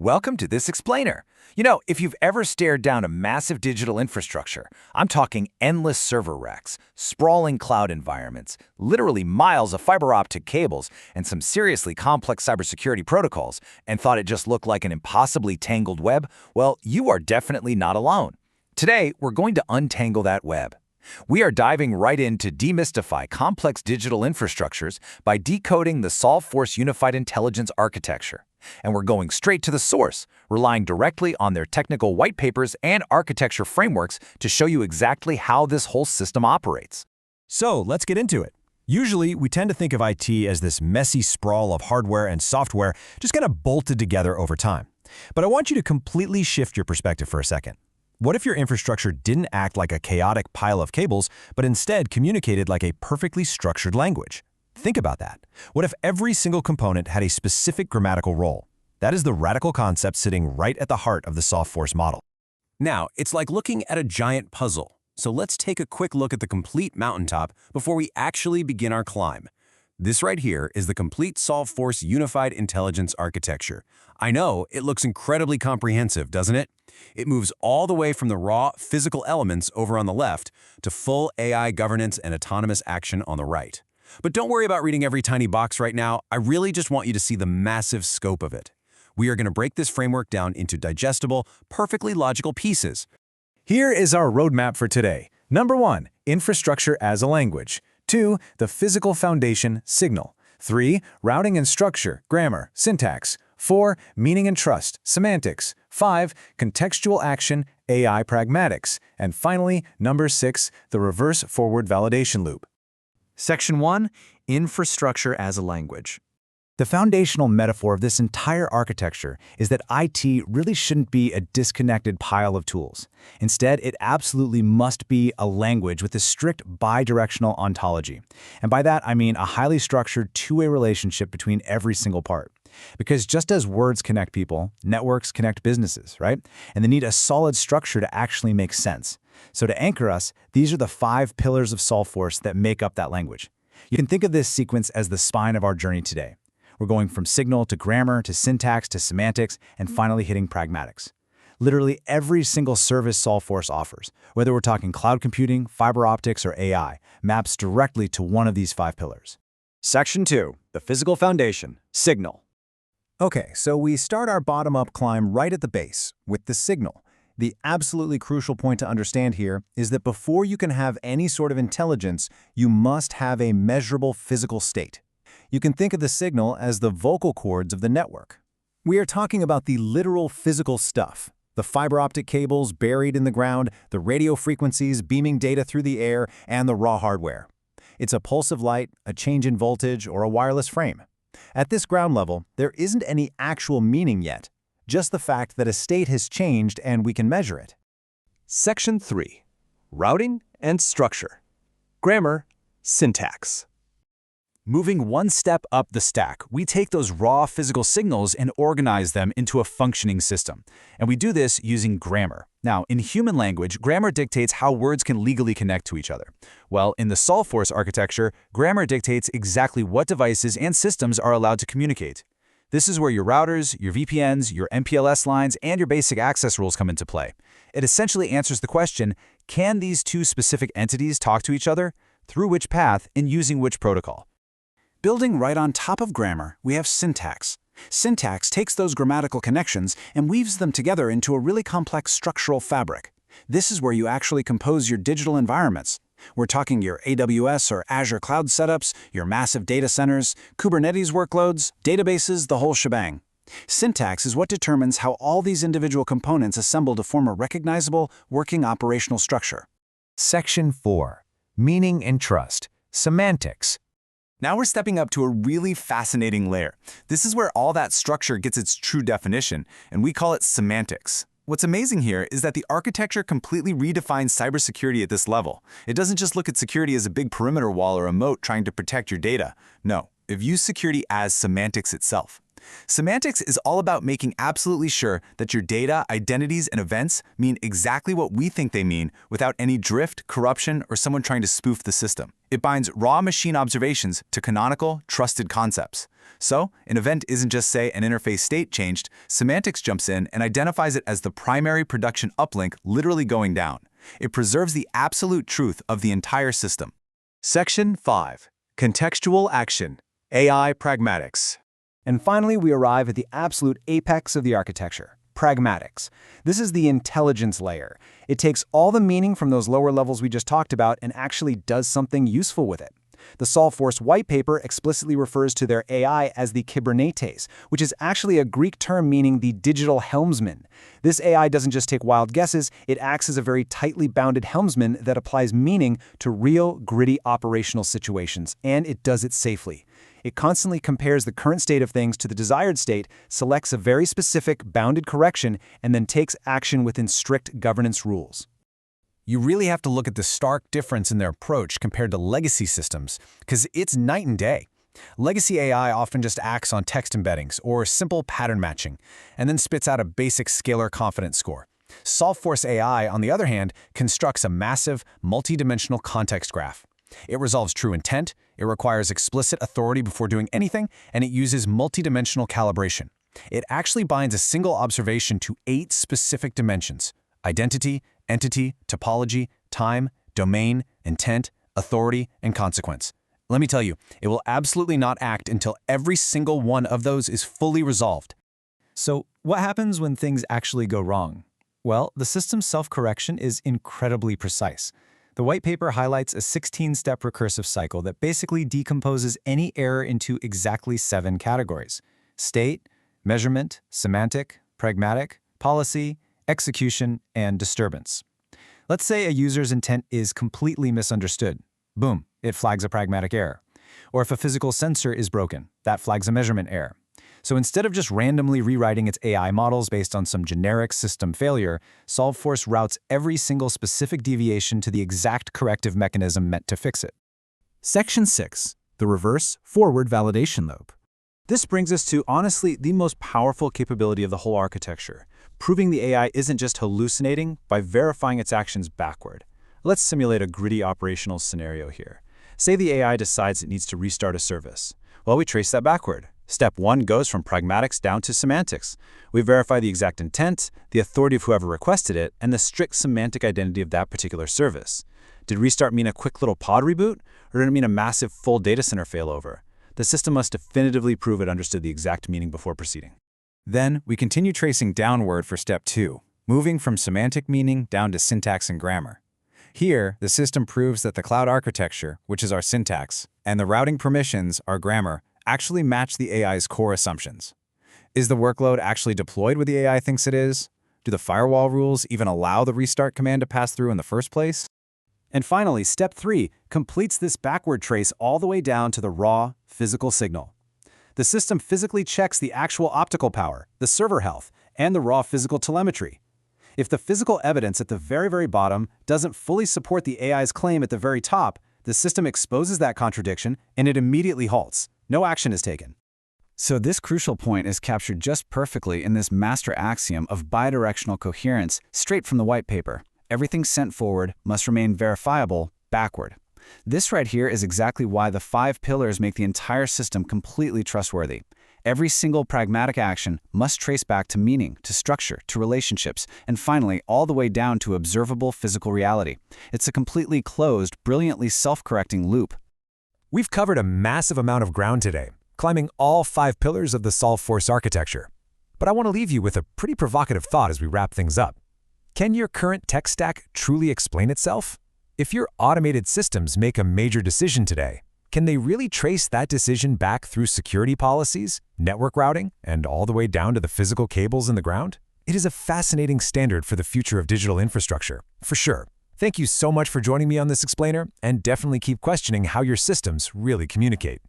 Welcome to this explainer. If you've ever stared down a massive digital infrastructure, I'm talking endless server racks, sprawling cloud environments, literally miles of fiber optic cables, and some seriously complex cybersecurity protocols, and thought it just looked like an impossibly tangled web, well, you are definitely not alone. Today, we're going to untangle that web. We are diving right in to demystify complex digital infrastructures by decoding the SolveForce Unified Intelligence Architecture. And we're going straight to the source, relying directly on their technical white papers and architecture frameworks to show you exactly how this whole system operates. So let's get into it. Usually, we tend to think of IT as this messy sprawl of hardware and software just kind of bolted together over time. But I want you to completely shift your perspective for a second. What if your infrastructure didn't act like a chaotic pile of cables, but instead communicated like a perfectly structured language? Think about that. What if every single component had a specific grammatical role? That is the radical concept sitting right at the heart of the SolveForce model. Now, it's like looking at a giant puzzle. So let's take a quick look at the complete mountaintop before we actually begin our climb. This right here is the complete SolveForce Unified Intelligence Architecture. I know, it looks incredibly comprehensive, doesn't it? It moves all the way from the raw physical elements over on the left to full AI governance and autonomous action on the right. But don't worry about reading every tiny box right now. I really just want you to see the massive scope of it. We are going to break this framework down into digestible, perfectly logical pieces. Here is our roadmap for today. Number 1, infrastructure as a language. 2, the physical foundation, signal. 3, routing and structure, grammar, syntax. 4, meaning and trust, semantics. 5, contextual action, AI pragmatics. And finally, number 6, the reverse-forward validation loop. Section 1, Infrastructure as a Language. The foundational metaphor of this entire architecture is that IT really shouldn't be a disconnected pile of tools. Instead, it absolutely must be a language with a strict bidirectional ontology. And by that, I mean a highly structured two-way relationship between every single part. Because just as words connect people, networks connect businesses, right? And they need a solid structure to actually make sense. So to anchor us, these are the 5 pillars of SolveForce that make up that language. You can think of this sequence as the spine of our journey today. We're going from signal to grammar to syntax to semantics and finally hitting pragmatics. Literally every single service SolveForce offers, whether we're talking cloud computing, fiber optics, or AI, maps directly to one of these 5 pillars. Section 2, the physical foundation, signal. Okay, so we start our bottom-up climb right at the base, with the signal. The absolutely crucial point to understand here is that before you can have any sort of intelligence, you must have a measurable physical state. You can think of the signal as the vocal cords of the network. We are talking about the literal physical stuff, the fiber optic cables buried in the ground, the radio frequencies beaming data through the air, and the raw hardware. It's a pulse of light, a change in voltage, or a wireless frame. At this ground level, there isn't any actual meaning yet, just the fact that a state has changed and we can measure it. Section 3, Routing and Structure. Grammar, syntax. Moving one step up the stack, we take those raw physical signals and organize them into a functioning system. And we do this using grammar. Now, in human language, grammar dictates how words can legally connect to each other. Well, in the SolveForce architecture, grammar dictates exactly what devices and systems are allowed to communicate. This is where your routers, your VPNs, your MPLS lines, and your basic access rules come into play. It essentially answers the question, can these two specific entities talk to each other? Through which path and using which protocol? Building right on top of grammar, we have syntax. Syntax takes those grammatical connections and weaves them together into a really complex structural fabric. This is where you actually compose your digital environments. We're talking your AWS or Azure cloud setups, your massive data centers, Kubernetes workloads, databases, the whole shebang. Syntax is what determines how all these individual components assemble to form a recognizable, working operational structure. Section 4, meaning and trust, semantics. Now we're stepping up to a really fascinating layer. This is where all that structure gets its true definition, and we call it semantics. What's amazing here is that the architecture completely redefines cybersecurity at this level. It doesn't just look at security as a big perimeter wall or a moat trying to protect your data. No, it views security as semantics itself. Semantics is all about making absolutely sure that your data, identities, and events mean exactly what we think they mean without any drift, corruption, or someone trying to spoof the system. It binds raw machine observations to canonical, trusted concepts. So, an event isn't just, say, an interface state changed. Semantics jumps in and identifies it as the primary production uplink literally going down. It preserves the absolute truth of the entire system. Section 5. Contextual Action. AI Pragmatics. And finally, we arrive at the absolute apex of the architecture, pragmatics. This is the intelligence layer. It takes all the meaning from those lower levels we just talked about and actually does something useful with it. The SolveForce white paper explicitly refers to their AI as the Kybernetes, which is actually a Greek term meaning the digital helmsman. This AI doesn't just take wild guesses, it acts as a very tightly bounded helmsman that applies meaning to real, gritty operational situations, and it does it safely. It constantly compares the current state of things to the desired state, selects a very specific, bounded correction, and then takes action within strict governance rules. You really have to look at the stark difference in their approach compared to legacy systems, because it's night and day. Legacy AI often just acts on text embeddings or simple pattern matching, and then spits out a basic scalar confidence score. SolveForce AI, on the other hand, constructs a massive, multi-dimensional context graph. It resolves true intent, it requires explicit authority before doing anything, and it uses multi-dimensional calibration. It actually binds a single observation to 8 specific dimensions: identity, entity, topology, time, domain, intent, authority, and consequence. Let me tell you, it will absolutely not act until every single one of those is fully resolved. So, what happens when things actually go wrong? Well, the system's self-correction is incredibly precise. The white paper highlights a 16-step recursive cycle that basically decomposes any error into exactly 7 categories: state, measurement, semantic, pragmatic, policy, execution, and disturbance. Let's say a user's intent is completely misunderstood. Boom, it flags a pragmatic error. Or if a physical sensor is broken, that flags a measurement error. So instead of just randomly rewriting its AI models based on some generic system failure, SolveForce routes every single specific deviation to the exact corrective mechanism meant to fix it. Section 6. The Reverse-Forward Validation Loop. This brings us to, honestly, the most powerful capability of the whole architecture, proving the AI isn't just hallucinating by verifying its actions backward. Let's simulate a gritty operational scenario here. Say the AI decides it needs to restart a service. Well, we trace that backward. Step 1 goes from pragmatics down to semantics. We verify the exact intent, the authority of whoever requested it, and the strict semantic identity of that particular service. Did restart mean a quick little pod reboot, or did it mean a massive full data center failover? The system must definitively prove it understood the exact meaning before proceeding. Then, we continue tracing downward for step 2, moving from semantic meaning down to syntax and grammar. Here, the system proves that the cloud architecture, which is our syntax, and the routing permissions, our grammar, actually match the AI's core assumptions. Is the workload actually deployed where the AI thinks it is? Do the firewall rules even allow the restart command to pass through in the first place? And finally, step 3 completes this backward trace all the way down to the raw, physical signal. The system physically checks the actual optical power, the server health, and the raw physical telemetry. If the physical evidence at the very bottom doesn't fully support the AI's claim at the very top, the system exposes that contradiction and it immediately halts. No action is taken. So this crucial point is captured just perfectly in this master axiom of bidirectional coherence straight from the white paper. Everything sent forward must remain verifiable backward. This right here is exactly why the 5 pillars make the entire system completely trustworthy. Every single pragmatic action must trace back to meaning, to structure, to relationships, and finally all the way down to observable physical reality. It's a completely closed, brilliantly self-correcting loop. We've covered a massive amount of ground today, climbing all 5 pillars of the SolveForce architecture. But I want to leave you with a pretty provocative thought as we wrap things up. Can your current tech stack truly explain itself? If your automated systems make a major decision today, can they really trace that decision back through security policies, network routing, and all the way down to the physical cables in the ground? It is a fascinating standard for the future of digital infrastructure, for sure. Thank you so much for joining me on this explainer, and definitely keep questioning how your systems really communicate.